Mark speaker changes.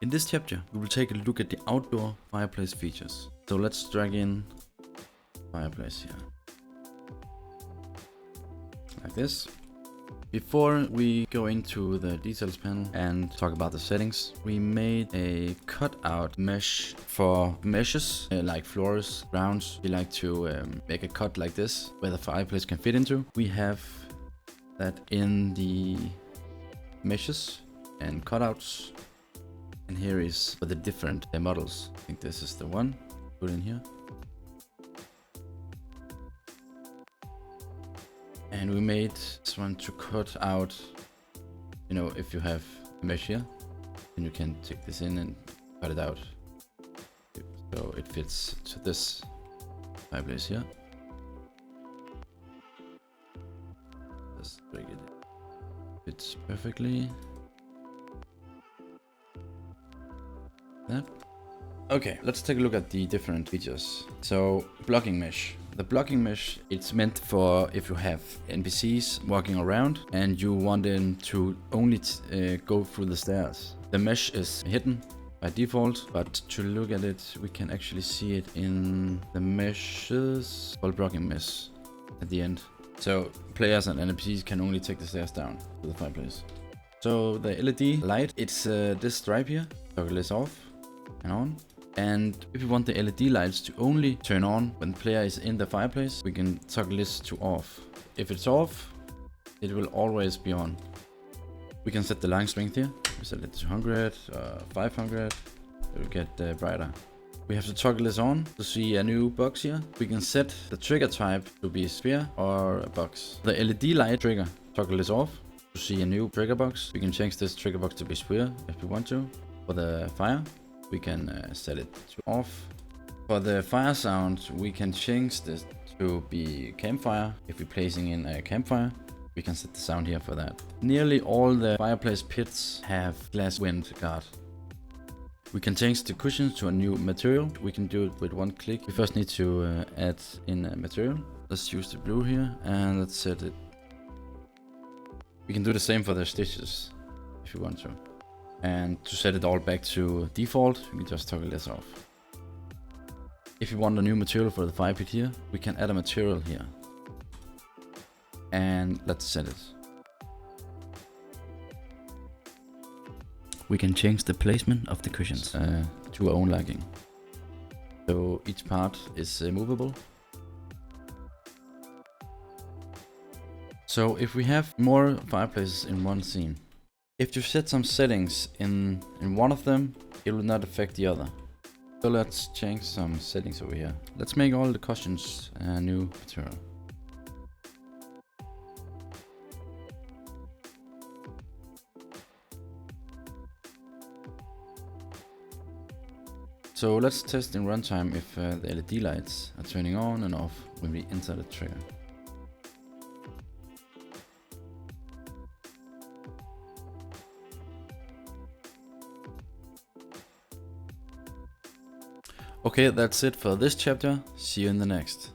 Speaker 1: In this chapter, we will take a look at the outdoor fireplace features. So let's drag in Fireplace here. Like this. Before we go into the details panel and talk about the settings, we made a cutout mesh for meshes like floors, grounds. We like to make a cut like this where the fireplace can fit into. We have that in the meshes and cutouts. And here is for the different models. I think this is the one. Put in here. And we made this one to cut out, you know, if you have a mesh here, then you can take this in and cut it out. So it fits to this fireplace here. Just break it. Fits perfectly. That. Okay, let's take a look at the different features. So, blocking mesh. The blocking mesh, it's meant for if you have NPCs walking around and you want them to only go through the stairs. The mesh is hidden by default, but to look at it, we can actually see it in the meshes called blocking mesh at the end. So, players and NPCs can only take the stairs down to the fireplace. So, the LED light, it's this stripe here. Toggle this off and on. And if you want the LED lights to only turn on when the player is in the fireplace, we can toggle this to off. If it's off, it will always be on. We can set the line strength here. We set it to 100, 500. It will get brighter. We have to toggle this on to see a new box here. We can set the trigger type to be a sphere or a box. The LED light trigger, toggle this off to see a new trigger box. We can change this trigger box to be sphere if we want to. For the fire, we can set it to off. For the fire sound, we can change this to be campfire. If we're placing in a campfire, we can set the sound here for that. Nearly all the fireplace pits have glass wind guard. We can change the cushions to a new material. We can do it with one click. We first need to add in a material. Let's use the blue here and let's set it. We can do the same for the stitches if you want to. And to set it all back to default, we can just toggle this off. If you want a new material for the fire pit here, we can add a material here. And let's set it. We can change the placement of the cushions to our own liking. So each part is movable. So if we have more fireplaces in one scene, if you set some settings in one of them, it will not affect the other. So let's change some settings over here. Let's make all the cushions a new material. So let's test in runtime if the LED lights are turning on and off when we enter the trigger. Okay, that's it for this chapter. See you in the next.